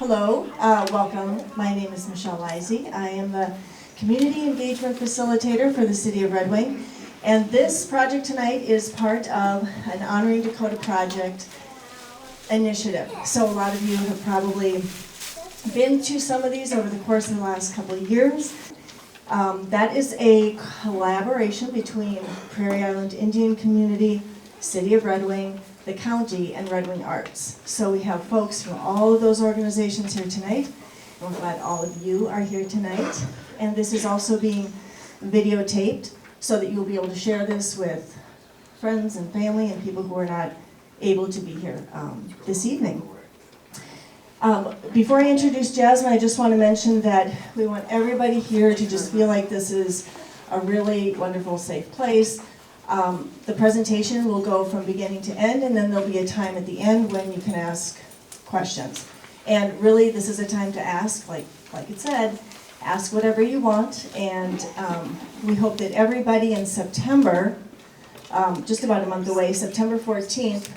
Hello, welcome. My name is Michelle Lizey. I am the Community Engagement Facilitator for the City of Red Wing. And this project tonight is part of an Honoring Dakota Project initiative. So a lot of you have probably been to some of these over the course of the last couple of years. That is a collaboration between Prairie Island Indian Community, City of Red Wing, the county, and Red Wing Arts. So we have folks from all of those organizations here tonight. And we're glad all of you are here tonight. And this is also being videotaped so that you'll be able to share this with friends and family and people who are not able to be here this evening. Before I introduce Jasmine, I just want to mention that we want everybody here to just feel like this is a really wonderful, safe place. The presentation will go from beginning to end, and then there'll be a time at the end when you can ask questions. And really, this is a time to ask, like it said, ask whatever you want, and we hope that everybody in September, just about a month away, September 14th,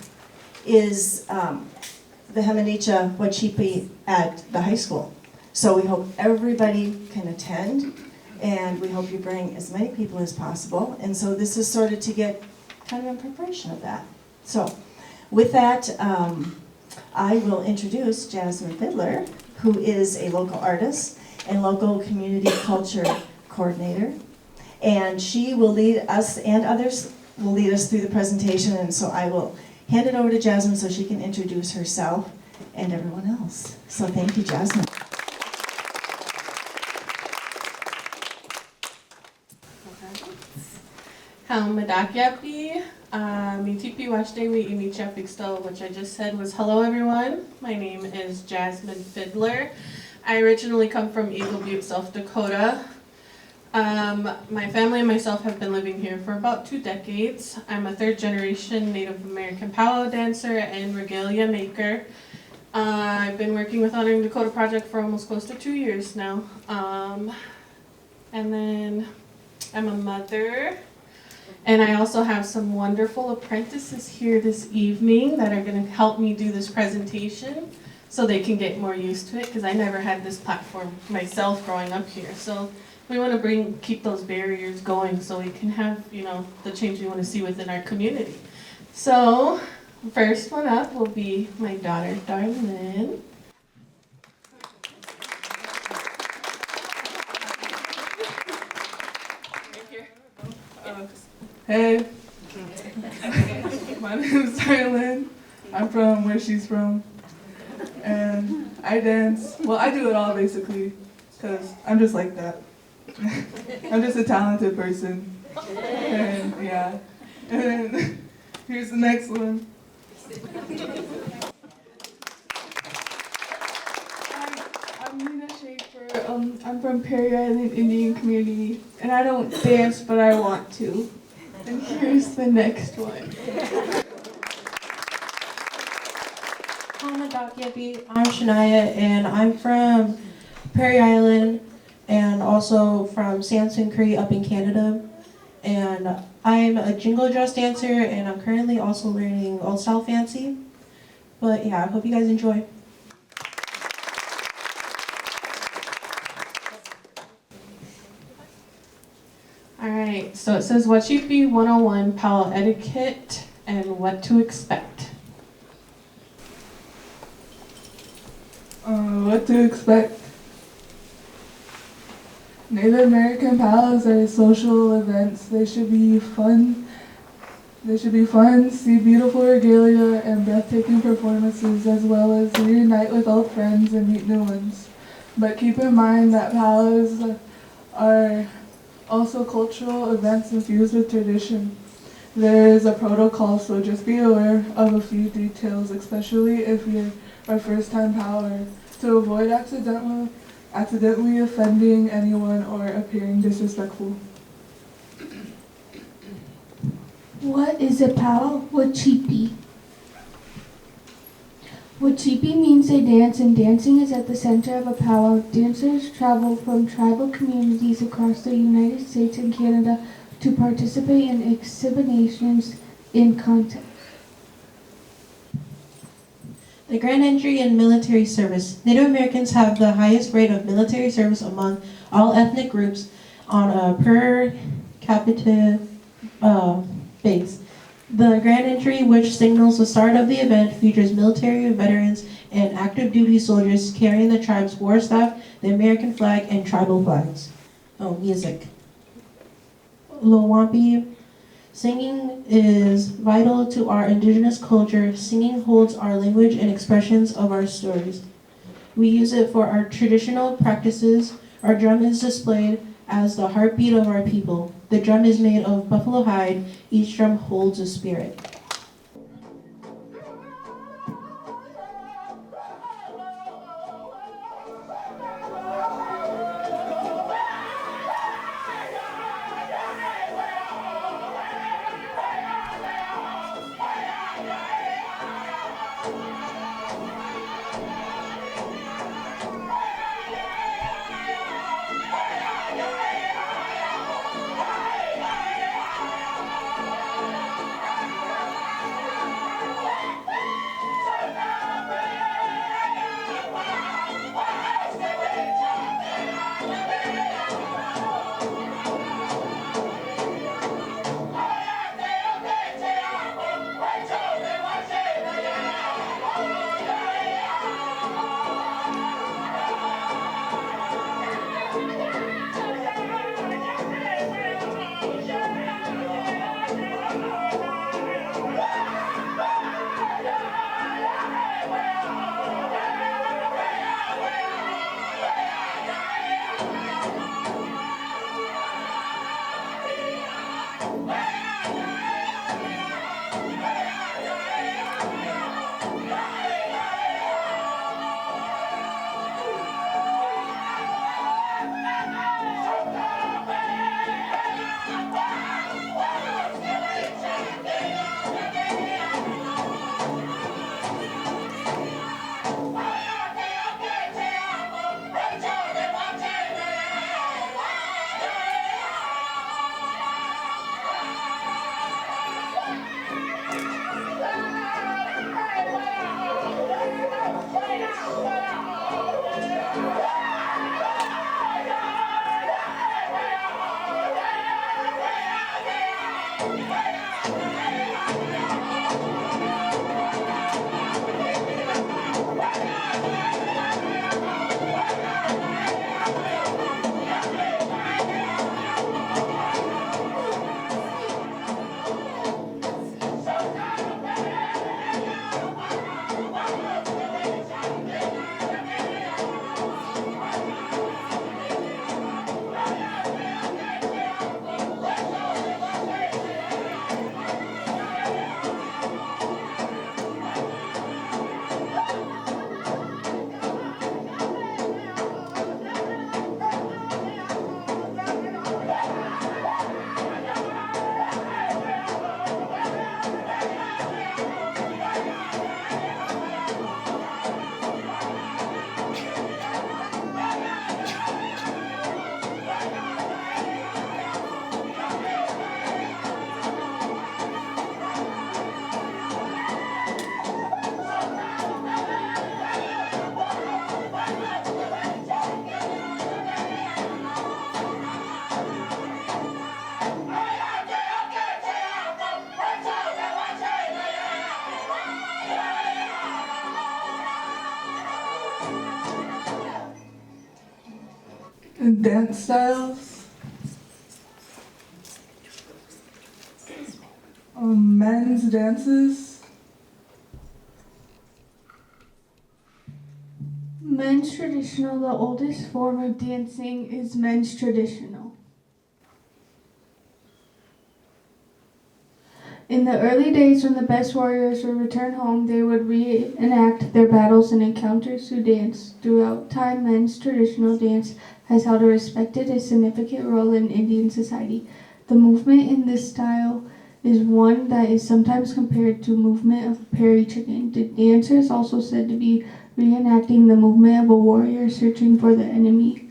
is the He Mni Can Wacipi at the high school. So we hope everybody can attend, and we hope you bring as many people as possible. And so this is sort of to get kind of in preparation of that. So with that, I will introduce Jasmine Fiddler, who is a local artist and local community culture coordinator. And she will lead us, and others will lead us through the presentation. And so I will hand it over to Jasmine so she can introduce herself and everyone else. So thank you, Jasmine. He Mni Can Wacipi, Mitipi Washdewi Imi Chapiksto, which I just said was hello everyone. My name is Jasmine Fiddler. I originally come from Eagle Butte, South Dakota. My family and myself have been living here for about 2 decades. I'm a 3rd generation Native American powwow dancer and regalia maker. I've been working with Honoring Dakota Project for almost close to 2 years now. And then I'm a mother. And I also have some wonderful apprentices here this evening that are going to help me do this presentation so they can get more used to it, because I never had this platform myself growing up here. So we want to keep those barriers going so we can have, the change we want to see within our community. So first one up will be my daughter, Darlene. Hey, my name is Darlene. I'm from where she's from, and I dance. Well, I do it all basically, because I'm just like that. I'm just a talented person, and yeah. And then here's the next one. I'm Nina Schaefer. I'm from Prairie Island Indian Community, and I don't dance, but I want to. And here's the next one. He Mni Can Wacipi. I'm Shania, and I'm from Prairie Island and also from Samson Cree up in Canada. And I'm a jingle dress dancer, and I'm currently also learning Old Style Fancy. But yeah, I hope you guys enjoy. Alright, so it says wah-CHEE-pee 101, powwow etiquette and what to expect. What to expect? Native American powwows are social events. They should be fun. See beautiful regalia and breathtaking performances, as well as reunite with old friends and meet new ones. But keep in mind that powwows are also cultural events infused with tradition. There is a protocol, so just be aware of a few details, especially if you're a first-time powwower, to avoid accidentally offending anyone or appearing disrespectful. What is a powwow? Wah-CHEE-pee. Wah-CHEE-pee means a dance, and dancing is at the center of a powwow. Dancers travel from tribal communities across the United States and Canada to participate in exhibitions in contests. The grand entry in military service. Native Americans have the highest rate of military service among all ethnic groups on a per capita base. The grand entry, which signals the start of the event, features military veterans and active duty soldiers carrying the tribe's war staff, the American flag, and tribal flags. Oh, music. Wah-CHEE-pee. Singing is vital to our indigenous culture. Singing holds our language and expressions of our stories. We use it for our traditional practices. Our drum is displayed as the heartbeat of our people. The drum is made of buffalo hide. Each drum holds a spirit. And dance styles. Men's dances. Men's traditional, the oldest form of dancing, is men's traditional. In the early days when the best warriors would return home, they would reenact their battles and encounters through dance. Throughout time, men's traditional dance has held a respected and significant role in Indian society. The movement in this style is one that is sometimes compared to movement of a prairie chicken. The dancer is also said to be reenacting the movement of a warrior searching for the enemy.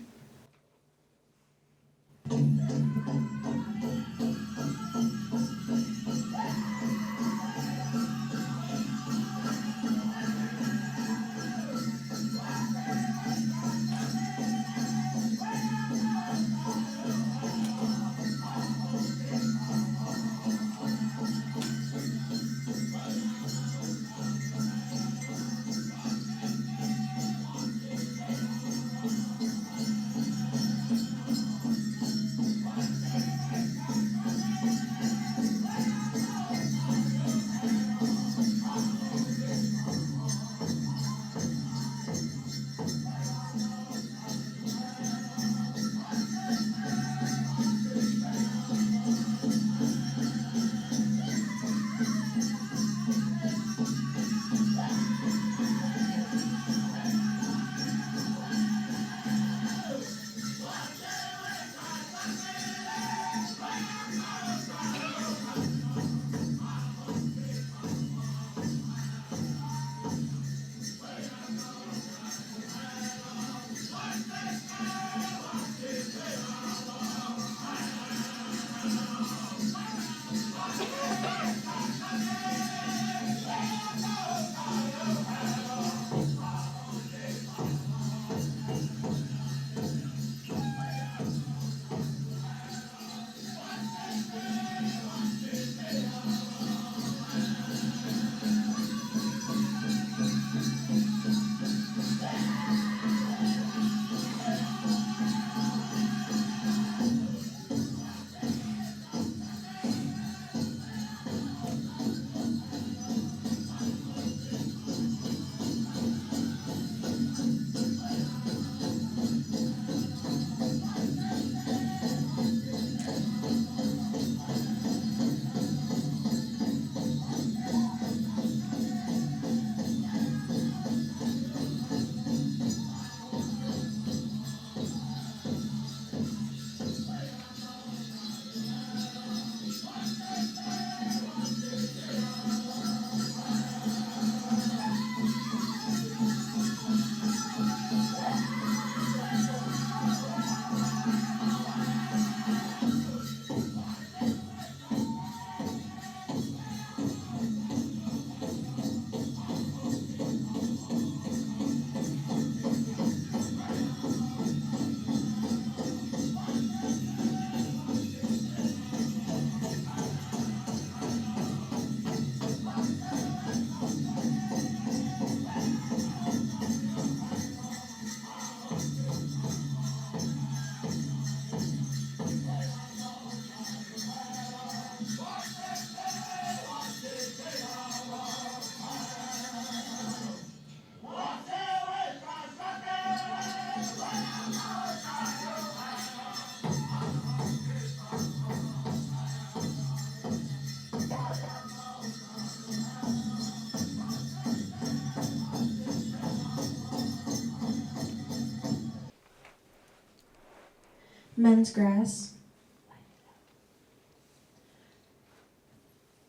men's grass.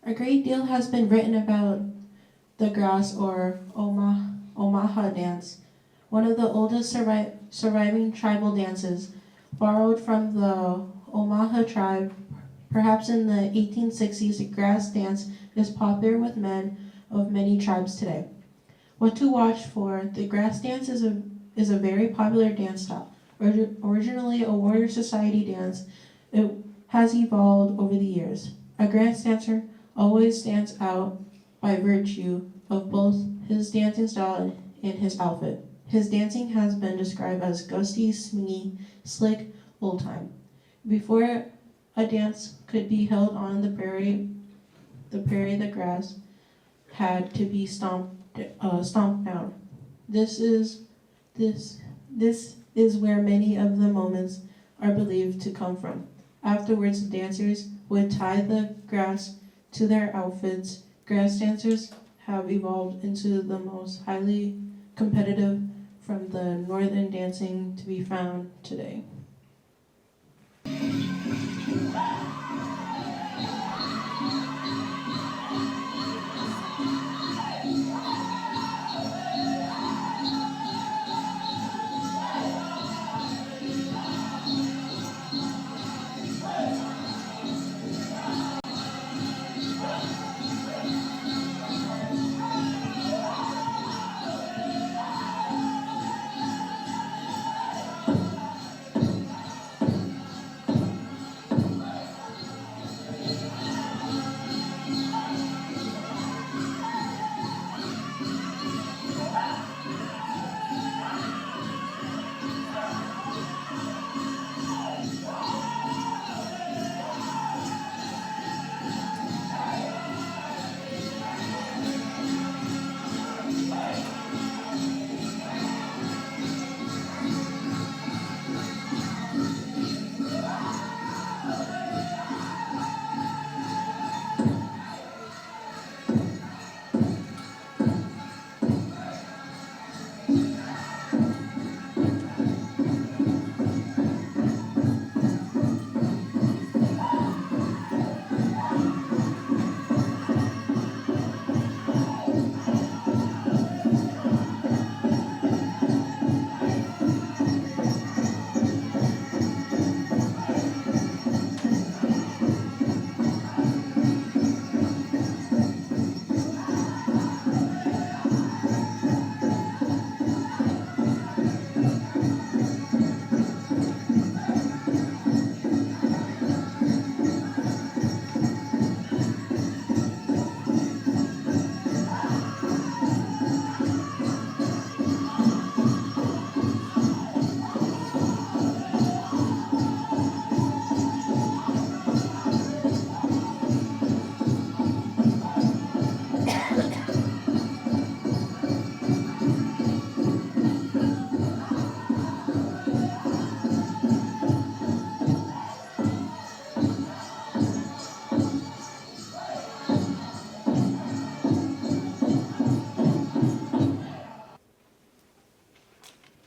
A great deal has been written about the grass or Omaha dance, one of the oldest surviving tribal dances, borrowed from the Omaha tribe. Perhaps in the 1860s, the grass dance is popular with men of many tribes today. What to watch for? The grass dance is a very popular dance style. Originally a warrior society dance, it has evolved over the years. A grass dancer always stands out by virtue of both his dancing style and his outfit. His dancing has been described as gusty, swingy, slick, old-time. Before a dance could be held on the prairie, the grass had to be stomped down. This is where many of the moments are believed to come from. Afterwards, the dancers would tie the grass to their outfits. Grass dancers have evolved into the most highly competitive from the northern dancing to be found today.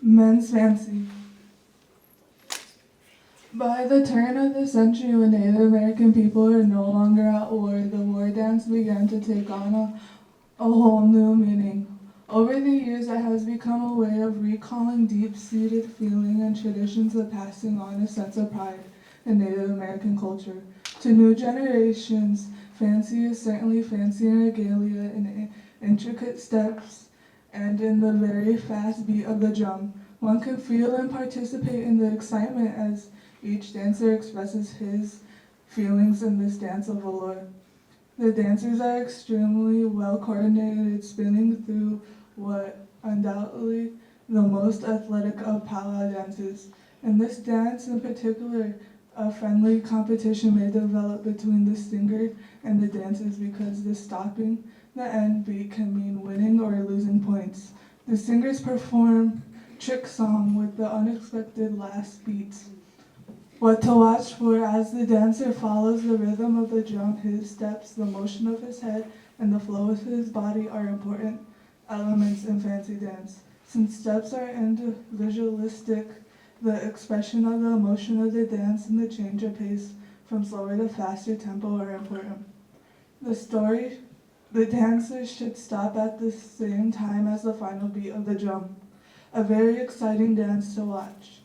Men's fancy. By the turn of the century, when Native American people were no longer at war, the war dance began to take on a whole new meaning. Over the years, it has become a way of recalling deep-seated feeling and traditions of passing on a sense of pride in Native American culture. To new generations, fancy is certainly fancy in regalia, in intricate steps, and in the very fast beat of the drum. One can feel and participate in the excitement as each dancer expresses his feelings in this dance of allure. The dancers are extremely well coordinated, spinning through what undoubtedly the most athletic of powwow dances. In this dance in particular, a friendly competition may develop between the singer and the dancers because the stopping the end beat can mean winning or losing points. The singers perform trick song with the unexpected last beats. What to watch for as the dancer follows the rhythm of the drum, his steps, the motion of his head, and the flow of his body are important elements in fancy dance. Since steps are individualistic The expression of the emotion of the dance and the change of pace from slower to faster tempo are important. The dancers should stop at the same time as the final beat of the drum. A very exciting dance to watch.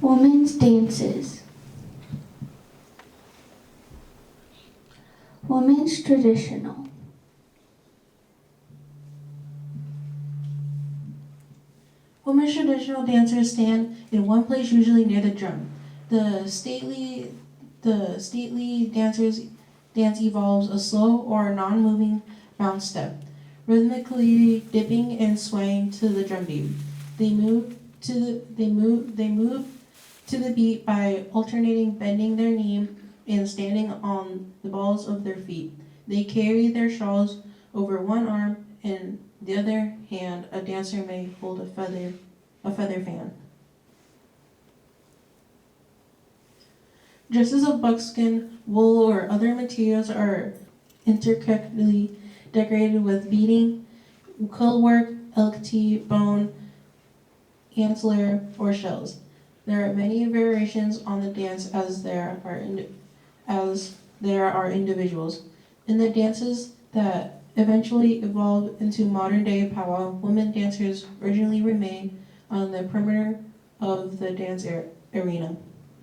Women's dances. Women's traditional. Women's traditional dancers stand in one place, usually near the drum. The stately dancers dance involves a slow or non-moving bounce step, rhythmically dipping and swaying to the drum beat. They move to the beat by alternating bending their knee and standing on the balls of their feet. They carry their shawls over one arm, and the other hand a dancer may hold a feather fan. Dresses of buckskin, wool, or other materials are intricately decorated with beading, quill work, elk teeth, bone, antler, or shells. There are many variations on the dance as there are individuals. In the dances that eventually evolved into modern-day powwow, women dancers originally remained on the perimeter of the dance arena.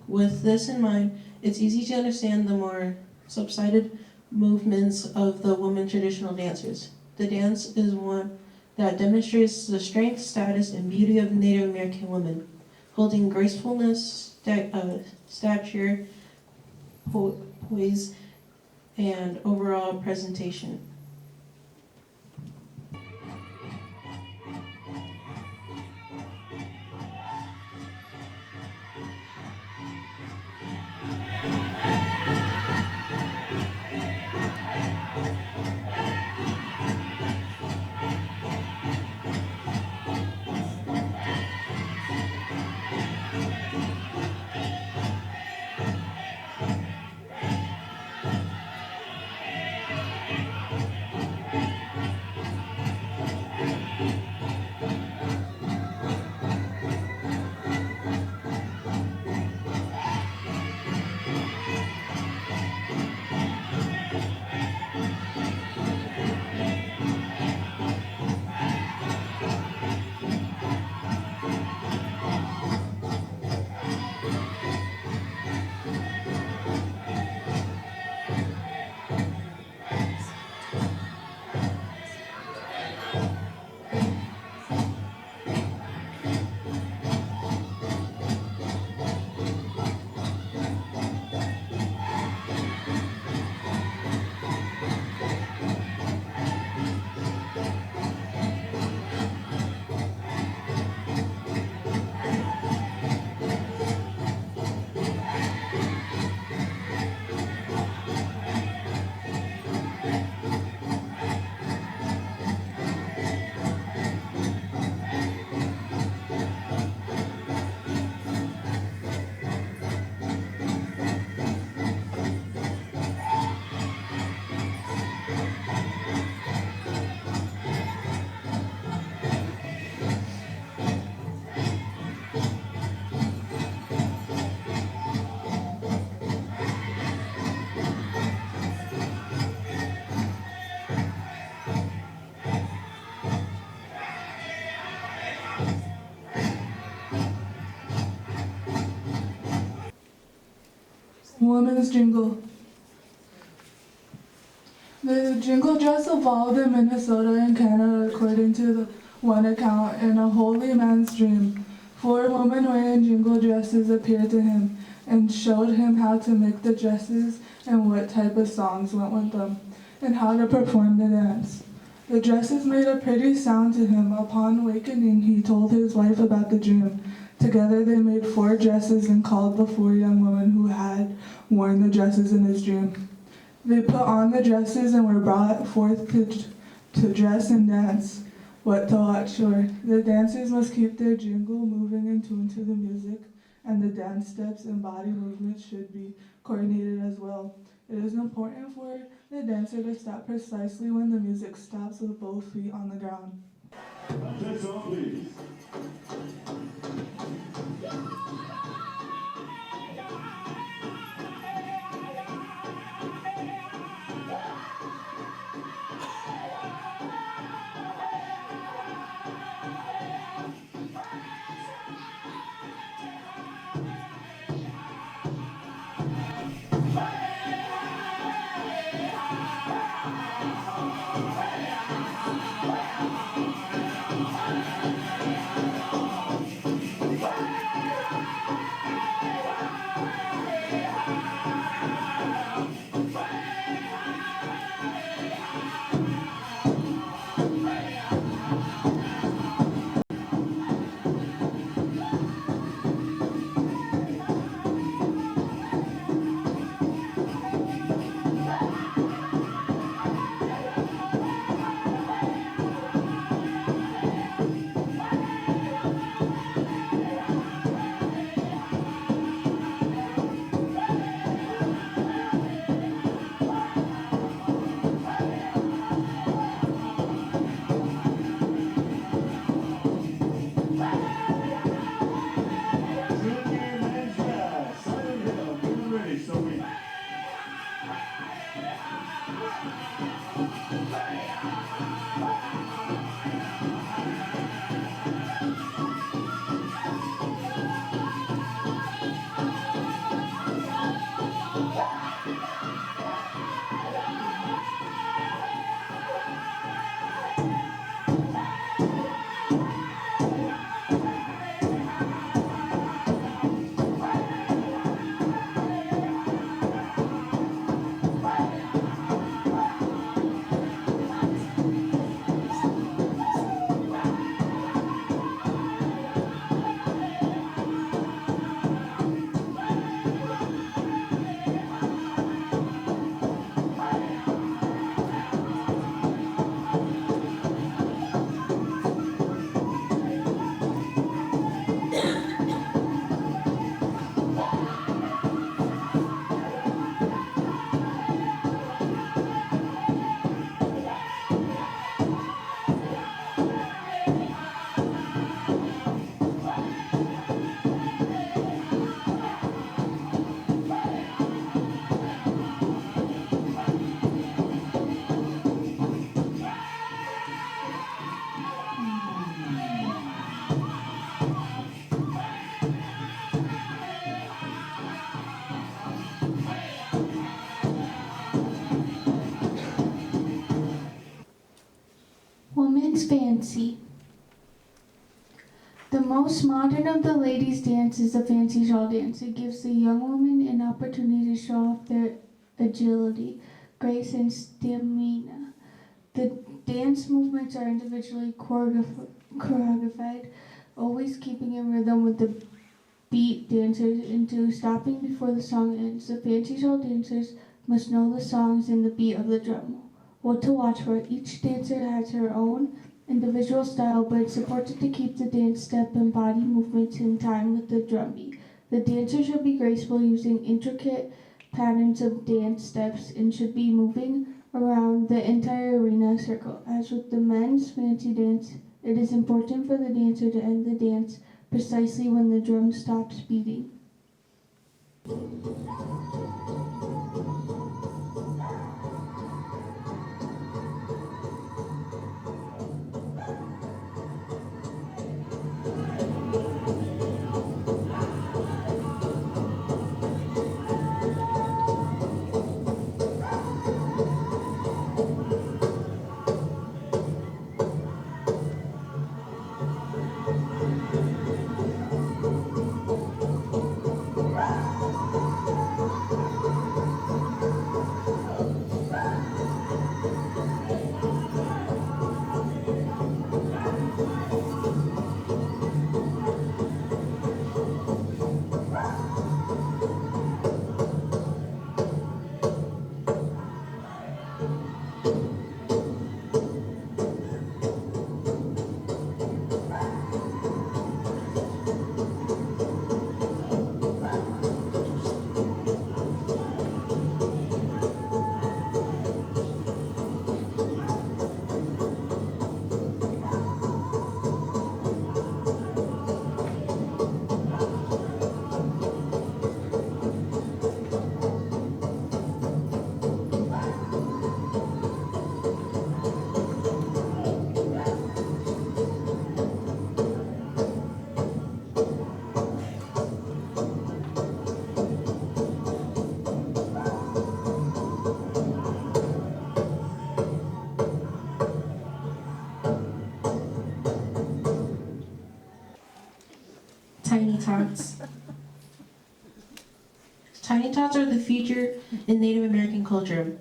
With this in mind, it's easy to understand the more subsided movements of the women traditional dancers. The dance is one that demonstrates the strength, status, and beauty of Native American women, holding gracefulness, stature, poise, and overall presentation. Women's Jingle. The jingle dress evolved in Minnesota and Canada according to the one account. In a holy man's dream, 4 women wearing jingle dresses appeared to him and showed him how to make the dresses and what type of songs went with them, and how to perform the dance. The dresses made a pretty sound to him. Upon awakening, he told his wife about the dream. Together they made 4 dresses and called the 4 young women who had worn the dresses in his dream. They put on the dresses and were brought forth to dress and dance. What to watch for. The dancers must keep their jingle moving in tune to the music, and the dance steps and body movements should be coordinated as well. It is important for the dancer to stop precisely when the music stops with both feet on the ground. Attention, please. Woman's Fancy. The most modern of the ladies' dance is the fancy shawl dance. It gives the young woman an opportunity to show off their agility, grace, and stamina. The dance movements are individually choreographed, always keeping in rhythm with the beat dancers into stopping before the song ends. The fancy shawl dancers must know the songs and the beat of the drum. What to watch for. Each dancer has her own individual style, but it's important to keep the dance step and body movements in time with the drum beat. The dancer should be graceful, using intricate patterns of dance steps, and should be moving around the entire arena circle. As with the men's fancy dance, it is important for the dancer to end the dance precisely when the drum stops beating. tots. Tiny tots are the future in Native American culture.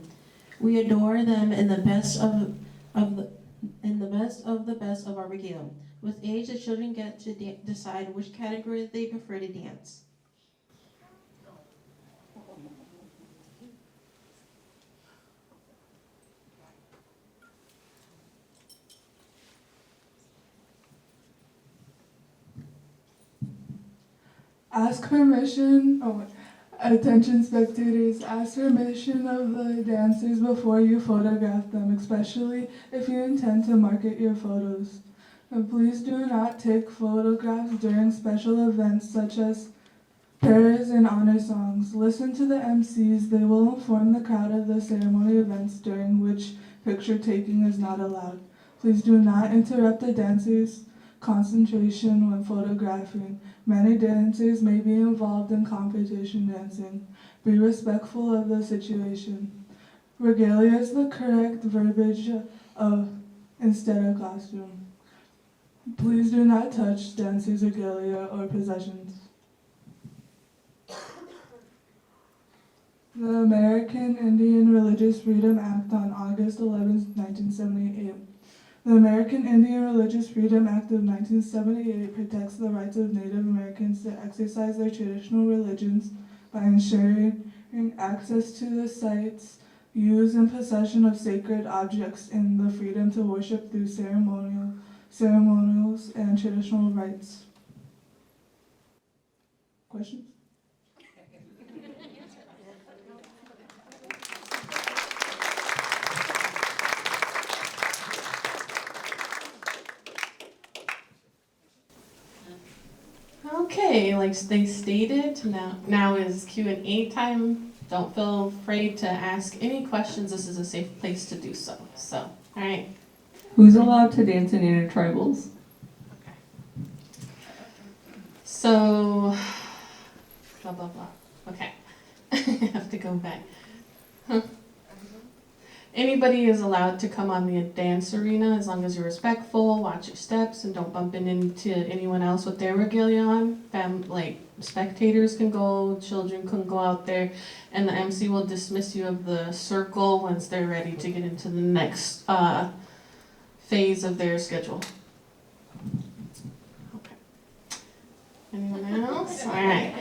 We adore them in the best of the best of our regalia. With age, the children get to decide which category they prefer to dance. Ask permission, attention spectators, ask permission of the dancers before you photograph them, especially if you intend to market your photos. And please do not take photographs during special events such as prayers and honor songs. Listen to the MCs, they will inform the crowd of the ceremony events during which picture taking is not allowed. Please do not interrupt the dancers' concentration when photographing. Many dancers may be involved in competition dancing. Be respectful of the situation. Regalia is the correct verbiage of instead of costume. Please do not touch dancers' regalia or possessions. The American Indian Religious Freedom Act on August 11, 1978. The American Indian Religious Freedom Act of 1978 protects the rights of Native Americans to exercise their traditional religions by ensuring access to the sites, use and possession of sacred objects, and the freedom to worship through ceremonials and traditional rites. Questions? Okay, like they stated, now is Q&A time. Don't feel afraid to ask any questions. This is a safe place to do so. So, all right. Who's allowed to dance in intertribals? So, blah, blah, blah. Okay. I have to go back. Anybody is allowed to come on the dance arena as long as you're respectful, watch your steps, and don't bump into anyone else with their regalia on. Like, spectators can go, children can go out there, and the MC will dismiss you of the circle once they're ready to get into the next phase of their schedule. Okay. Anyone else? All right.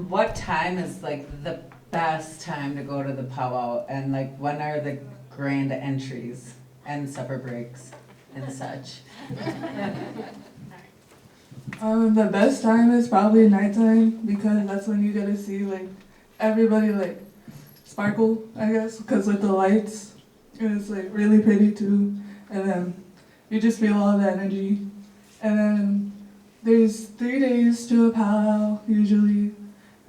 What time is like the best time to go to the powwow, and like when are the grand entries and supper breaks and such? The best time is probably nighttime because that's when you get to see like everybody like sparkle, I guess, because with the lights, it's like really pretty too, and then you just feel all the energy. And then there's 3 days to a powwow usually.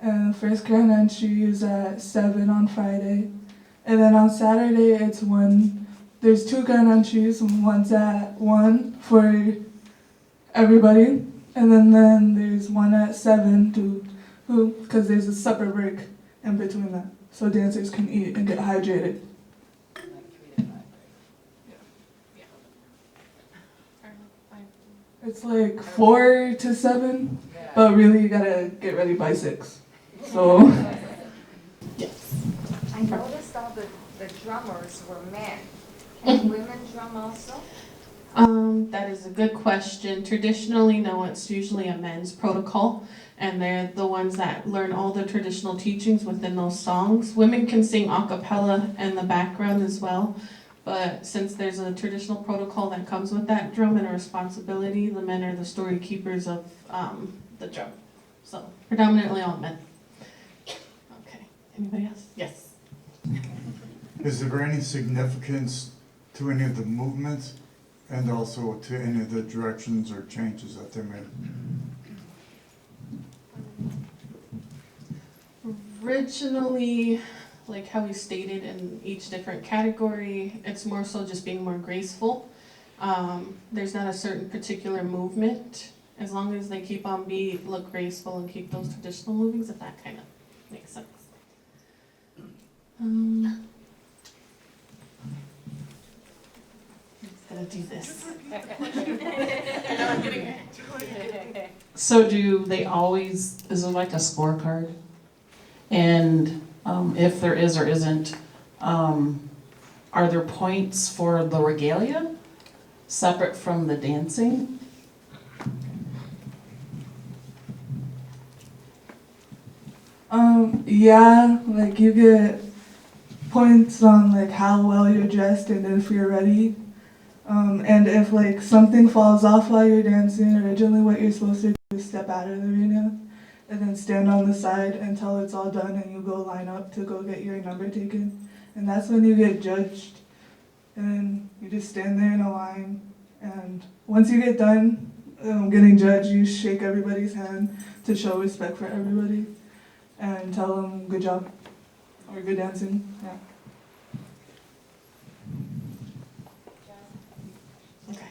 And the first grand entry is at 7 on Friday. And then on Saturday, it's 1. There's 2 grand entries. One's at 1 for everybody. And then there's one at 7 because there's a supper break in between that. So dancers can eat and get hydrated. It's like 4 to 7, but really you gotta get ready by 6. So. Yes. I noticed all the drummers were men. Can women drum also? That is a good question. Traditionally, no, it's usually a men's protocol, and they're the ones that learn all the traditional teachings within those songs. Women can sing a cappella in the background as well, but since there's a traditional protocol that comes with that drum and a responsibility, the men are the story keepers of the drum. So, predominantly all men. Okay, anybody else? Yes. Is there any significance to any of the movements and also to any of the directions or changes that they made? Originally, like how we stated in each different category, it's more so just being more graceful. There's not a certain particular movement, as long as they keep on beat, look graceful, and keep those traditional movings, if that kind of makes sense. I'm just gonna do this. I know I'm getting it. So do they always, is it like a scorecard? And if there is or isn't, are there points for the regalia separate from the dancing? Yeah, like you get points on like how well you're dressed and if you're ready. And if like something falls off while you're dancing, originally what you're supposed to do is step out of the arena and then stand on the side until it's all done and you go line up to go get your number taken. And that's when you get judged. And then you just stand there in a line, and once you get done getting judged, you shake everybody's hand to show respect for everybody and tell them good job or good dancing. Yeah. Okay.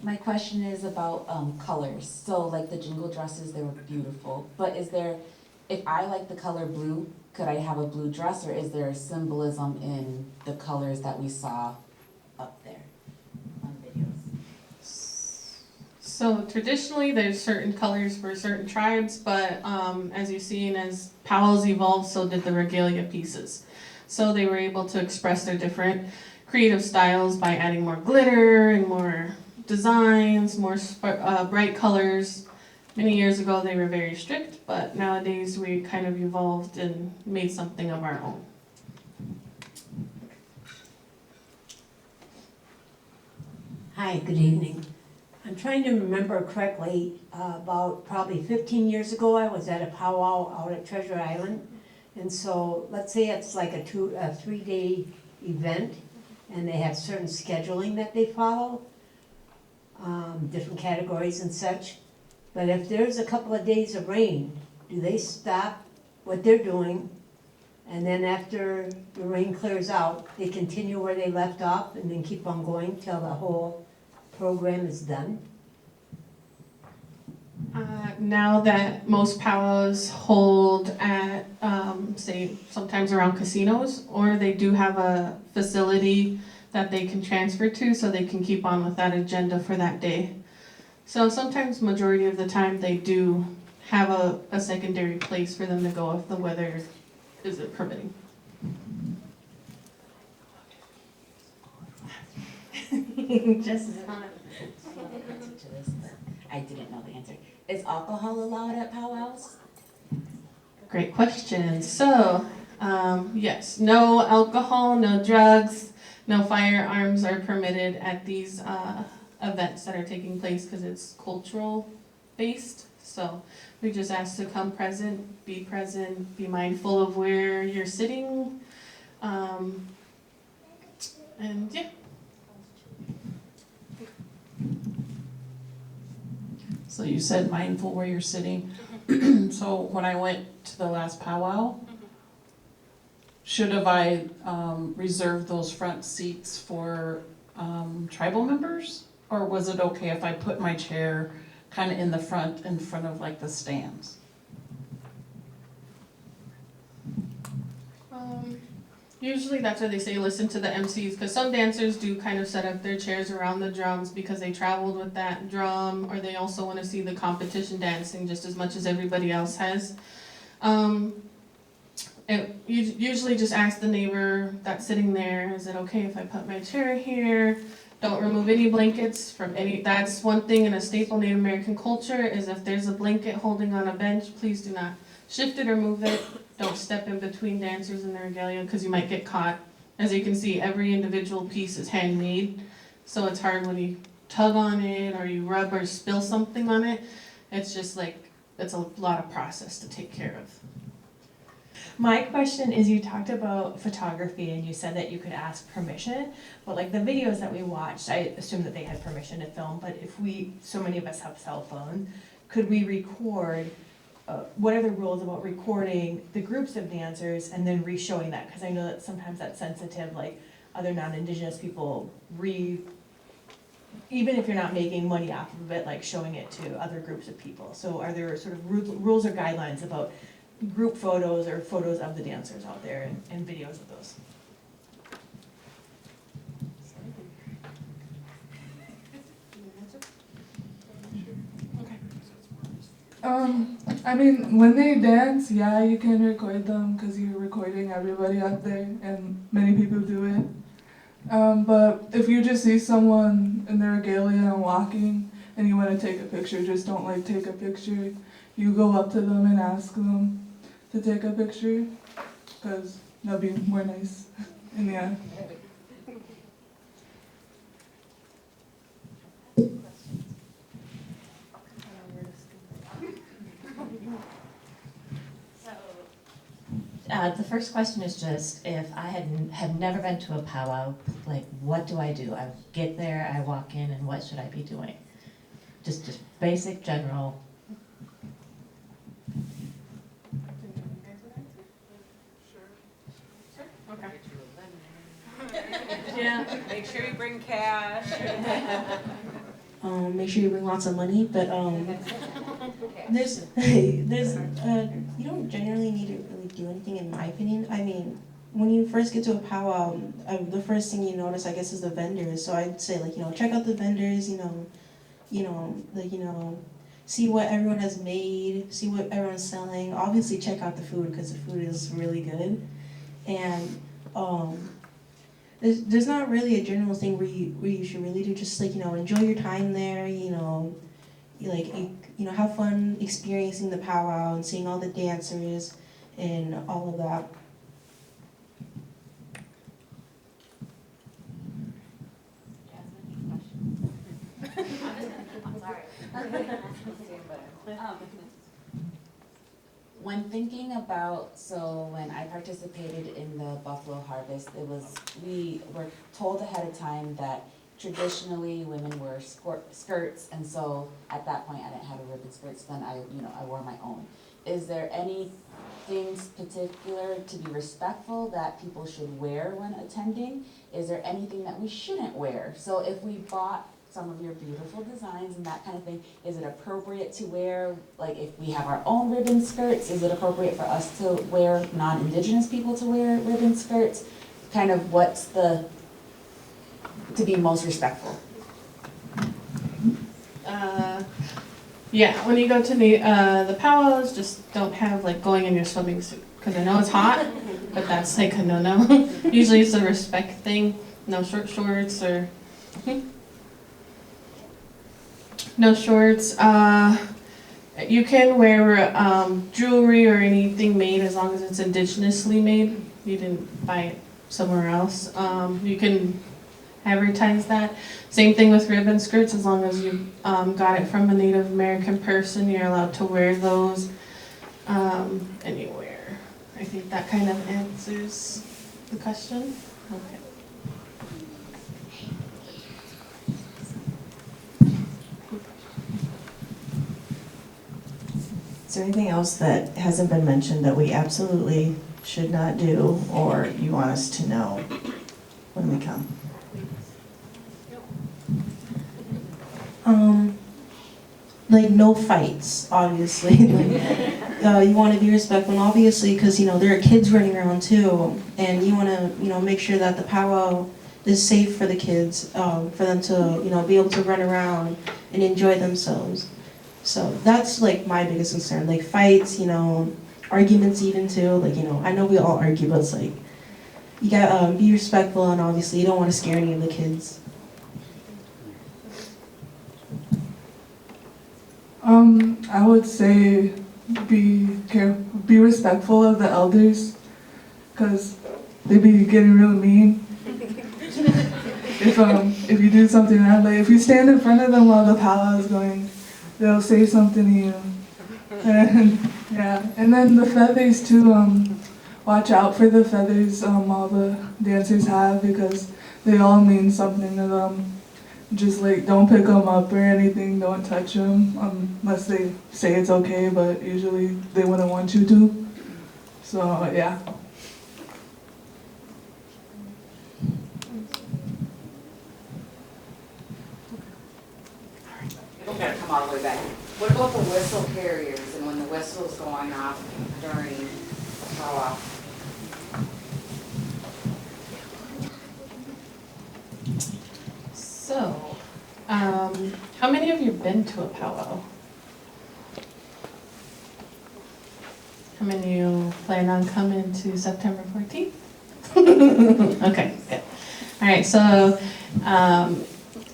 My question is about colors. So like the jingle dresses, they were beautiful. But is there, if I like the color blue, could I have a blue dress, or is there symbolism in the colors that we saw up there on videos? So traditionally, there's certain colors for certain tribes, but as you've seen, as powwows evolved, so did the regalia pieces. So they were able to express their different creative styles by adding more glitter and more designs, more bright colors. Many years ago they were very strict, but nowadays we kind of evolved and made something of our own. Hi, good evening. I'm trying to remember correctly, about probably 15 years ago I was at a powwow out at Treasure Island. And so let's say it's like a 3-day event and they have certain scheduling that they follow, different categories and such. But if there's a couple of days of rain, do they stop what they're doing and then after the rain clears out, they continue where they left off and then keep on going till the whole program is done? Now that most powwows hold at, say, sometimes around casinos, or they do have a facility that they can transfer to so they can keep on with that agenda for that day. So sometimes, majority of the time, they do have a secondary place for them to go if the weather isn't permitting. Just as I don't know the answer to this, but I didn't know the answer. Is alcohol allowed at powwows? Great question. So, yes, no alcohol, no drugs, no firearms are permitted at these events that are taking place because it's cultural based. So we just ask to come present, be mindful of where you're sitting, and yeah. So you said mindful where you're sitting. So when I went to the last powwow, should have I reserved those front seats for tribal members? Or was it okay if I put my chair kind of in front of like the stands? Usually that's why they say listen to the MCs, because some dancers do kind of set up their chairs around the drums because they traveled with that drum, or they also want to see the competition dancing just as much as everybody else has. You usually just ask the neighbor that's sitting there, is it okay if I put my chair here? Don't remove any blankets from any, that's one thing in a staple Native American culture, is if there's a blanket holding on a bench, please do not shift it or move it. Don't step in between dancers and their regalia because you might get caught. As you can see, every individual piece is handmade, so it's hard when you tug on it or you rub or spill something on it. It's just like, it's a lot of process to take care of. My question is, you talked about photography and you said that you could ask permission, but like the videos that we watched, I assume that they had permission to film, but if so many of us have cell phones, could we record, what are the rules about recording the groups of dancers and then re-showing that? Because I know that sometimes that's sensitive, like other non-Indigenous people even if you're not making money off of it, like showing it to other groups of people. So are there sort of rules or guidelines about group photos or photos of the dancers out there and videos of those? I mean, when they dance, yeah, you can record them because you're recording everybody out there, and many people do it. But if you just see someone in their regalia and walking, and you want to take a picture, just don't like take a picture. You go up to them and ask them to take a picture, because that'll be more nice. And yeah. The first question is just, if I had never been to a powwow, like, what do? I get there, I walk in, and what should I be doing? Just basic, general. Okay. Yeah, make sure you bring cash. Make sure you bring lots of money, but there's you don't generally need to really do anything, in my opinion. I mean, when you first get to a powwow, the first thing you notice, I guess, is the vendors. So I'd say, like, check out the vendors, see what everyone has made, see what everyone's selling. Obviously, check out the food, because the food is really good. And there's not really a general thing where you should really do. Just, like, enjoy your time there. Have fun experiencing the powwow and seeing all the dancers and all of that. When thinking about, when I participated in the Buffalo Harvest, we were told ahead of time that traditionally women wear skirts, and so at that point I didn't have a ribbon skirt, so then I wore my own. Is there anything particular to be respectful that people should wear when attending? Is there anything that we shouldn't wear? So if we bought some of your beautiful designs and that kind of thing, is it appropriate to wear, like, if we have our own ribbon skirts, is it appropriate for us to wear, non-Indigenous people to wear ribbon skirts? Kind of what's to be most respectful? Yeah, when you go to the powwows, just don't have, like, going in your swimming suit, because I know it's hot, but that's like a no-no. Usually it's a respect thing. No short shorts or no shorts. You can wear jewelry or anything made as long as it's indigenously made. You didn't buy it somewhere else. You can advertise that. Same thing with ribbon skirts. As long as you got it from a Native American person, you're allowed to wear those anywhere. I think that kind of answers the question. Okay. Is there anything else that hasn't been mentioned that we absolutely should not do, or you want us to know when we come? Like, no fights, obviously. You want to be respectful, and obviously, because there are kids running around too, and you want to make sure that the powwow is safe for the kids, for them to be able to run around and enjoy themselves. So that's, like, my biggest concern. Like, fights, arguments even too. Like, I know we all argue, but it's like, you gotta be respectful, and obviously you don't want to scare any of the kids. I would say be respectful of the elders, because they be getting real mean. If you do something that way, if you stand in front of them while the powwow is going, they'll say something to you. And yeah, and then the feathers too. Watch out for the feathers all the dancers have, because they all mean something to them. Just, like, don't pick them up or anything, don't touch them unless they say it's okay, but usually they wouldn't want you to. So, yeah. You don't gotta come all the way back. What about the whistle carriers and when the whistle's going off during powwow? So, how many of you been to a powwow? How many of you plan on coming to September 14th? Okay, good. All right, so I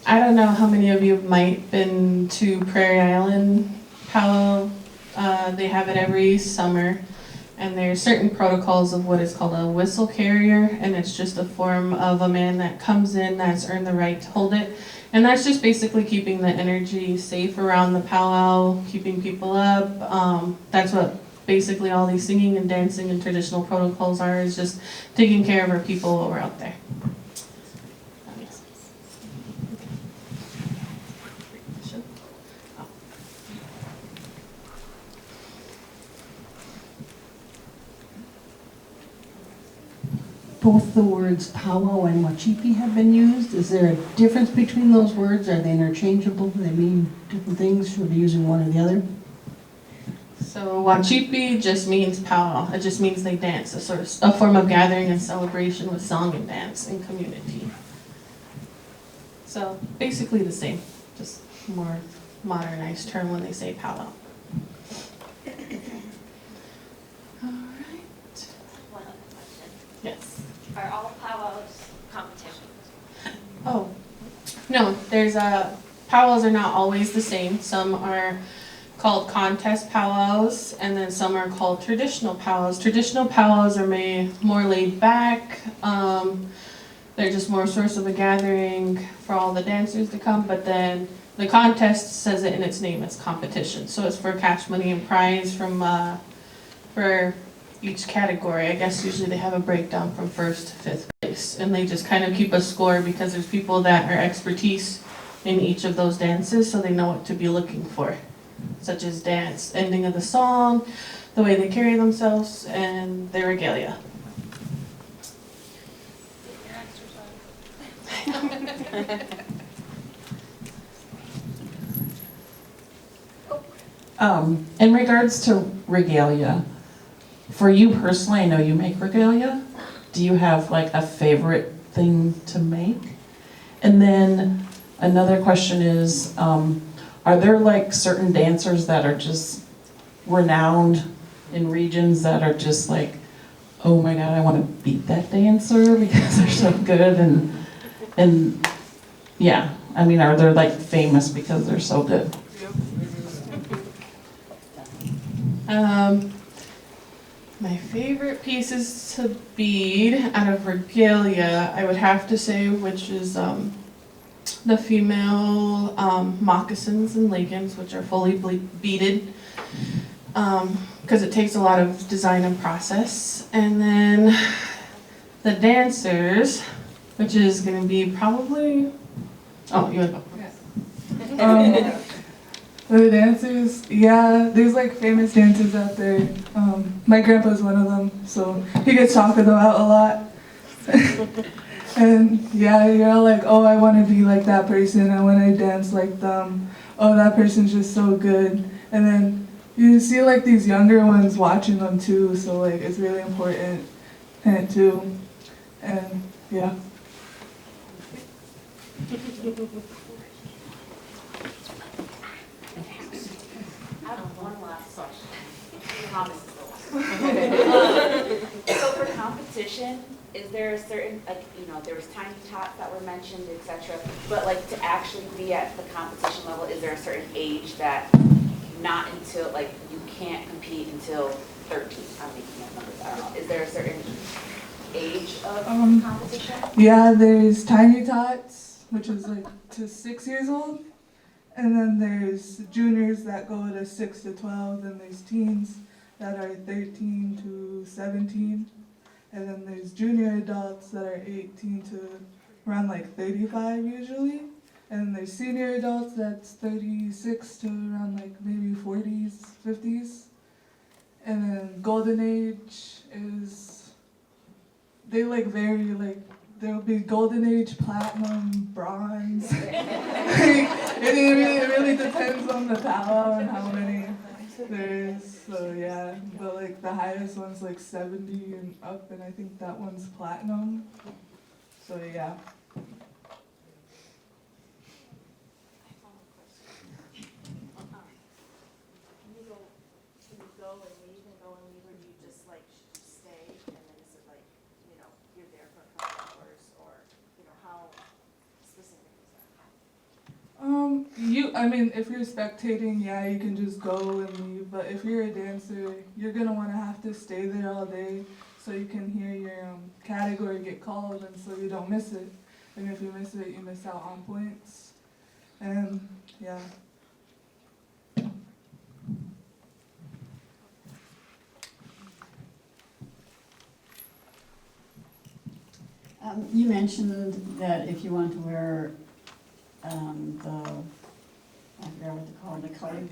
don't know how many of you might been to Prairie Island powwow. They have it every summer, and there's certain protocols of what is called a whistle carrier, and it's just a form of a man that comes in that's earned the right to hold it. And that's just basically keeping the energy safe around the powwow, keeping people up. That's what basically all these singing and dancing and traditional protocols are, is just taking care of our people while we're out there. That makes sense. Okay. Both the words powwow and wah-CHEE-pee have been used. Is there a difference between those words? Are they interchangeable? Do they mean different things? Should we be using one or the other? So wah-CHEE-pee just means powwow. It just means they dance, a sort of a form of gathering and celebration with song and dance in community. So basically the same, just more modernized term when they say powwow. All right. One other question. Yes. Are all powwows competitions? Oh, no, powwows are not always the same. Some are called contest powwows, and then some are called traditional powwows. Traditional powwows are more laid back. They're just more a source of a gathering for all the dancers to come, but then the contest says it in its name, it's competition. So it's for cash money and prize for each category. I guess usually they have a breakdown from 1st to 5th place, and they just kind of keep a score because there's people that are expertise in each of those dances, so they know what to be looking for, such as dance, ending of the song, the way they carry themselves, and their regalia. In regards to regalia, for you personally, I know you make regalia. Do you have like a favorite thing to make? And then another question is, are there like certain dancers that are just renowned in regions that are just like, oh my God, I want to beat that dancer because they're so good, and yeah, I mean, are they like famous because they're so good? My favorite pieces to bead out of regalia, I would have to say, which is the female moccasins and leggings, which are fully beaded, because it takes a lot of design and process. And then the dancers, which is going to be probably, oh, you want to go? The dancers, yeah, there's like famous dancers out there. My grandpa's one of them, so he gets talked about a lot. And yeah, you're all like, oh, I want to be like that person, I want to dance like them. Oh, that person's just so good. And then you see like these younger ones watching them too, so like it's really important too. And yeah. I have one last question. I promise it's the last. So for competition, is there a certain, like, you know, there was tiny tots that were mentioned, etc. But like to actually be at the competition level, is there a certain age that not until, like, you can't compete until 13? I'm making up numbers, I don't know. Is there a certain age of competition? Yeah, there's tiny tots, which is like to 6 years old. And then there's juniors that go to 6 to 12, and there's teens that are 13 to 17. And then there's junior adults that are 18 to around like 35 usually. And then there's senior adults that's 36 to around like maybe 40s, 50s. And then golden age is, they like vary, like there'll be golden age, platinum, bronze. It really depends on the powwow and how many there is. So yeah, but like the highest one's like 70 and up, and I think that one's platinum. So yeah. I mean, if you're spectating, yeah, you can just go and leave. But if you're a dancer, you're gonna want to have to stay there all day so you can hear your category get called, and so you don't miss it. And if you miss it, you miss out on points. And yeah. You mentioned that if you want to wear I forgot what they're called,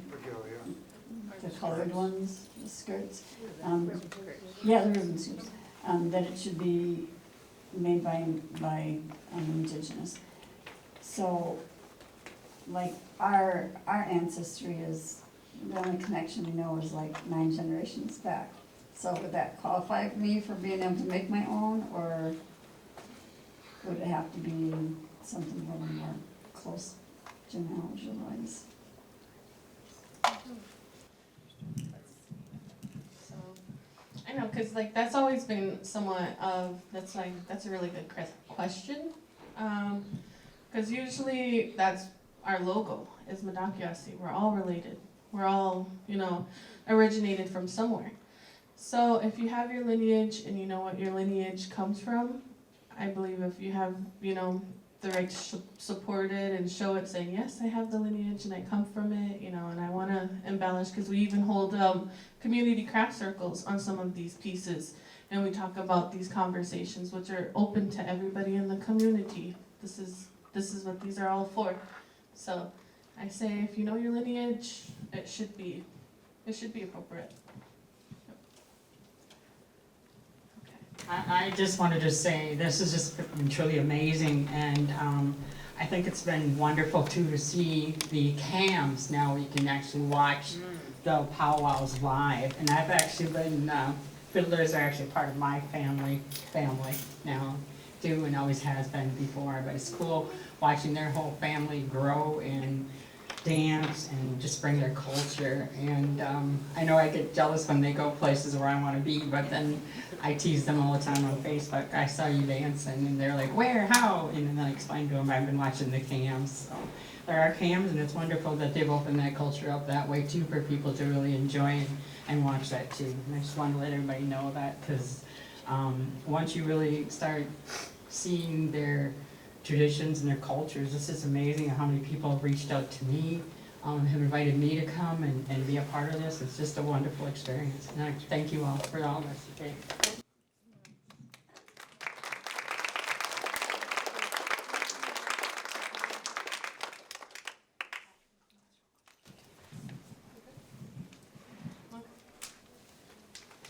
the colored ones, the skirts. Yeah, the ribbon skirts. That it should be made by indigenous. So, like our ancestry is, the only connection we know is like 9 generations back. So would that qualify me for being able to make my own, or would it have to be something a little more close genealogy-wise? So, I know, because like that's always been somewhat of, that's a really good question. Because usually that's our logo is wah-CHEE-pee. We're all related. We're all, originated from somewhere. So if you have your lineage and you know what your lineage comes from, I believe if you have, the right to support it and show it, saying, yes, I have the lineage and I come from it, and I want to embellish, because we even hold community craft circles on some of these pieces, and we talk about these conversations, which are open to everybody in the community. This is what these are all for. So I say, if you know your lineage, it should be appropriate. I just wanted to say this has just been truly amazing, and I think it's been wonderful too to see the cams now. You can actually watch the powwows live, and I've actually been fiddlers are actually part of my family now too, and always has been before. But it's cool watching their whole family grow and dance and just bring their culture. And I know I get jealous when they go places where I want to be, but then I tease them all the time on Facebook. I saw you dancing, and they're like, where, how? And then I explain to them I've been watching the cams. So there are cams, and it's wonderful that they've opened that culture up that way too for people to really enjoy and watch that too. And I just want to let everybody know that, because once you really start seeing their traditions and their cultures, this is amazing how many people have reached out to me, have invited me to come and be a part of this. It's just a wonderful experience, and I thank you all for all this. Okay.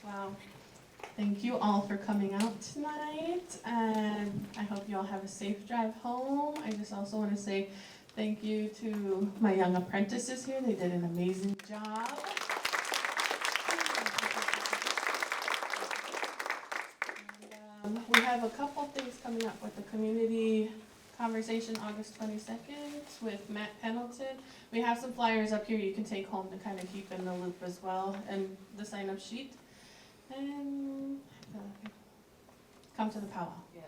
Wow. Thank you all for coming out tonight, and I hope you all have a safe drive home. I just also want to say thank you to my young apprentices here. They did an amazing job. And, we have a couple things coming up with the community conversation August 22nd with Matt Pendleton. We have some flyers up here you can take home to kind of keep in the loop as well, and the sign-up sheet. And come to the powwow. Yes.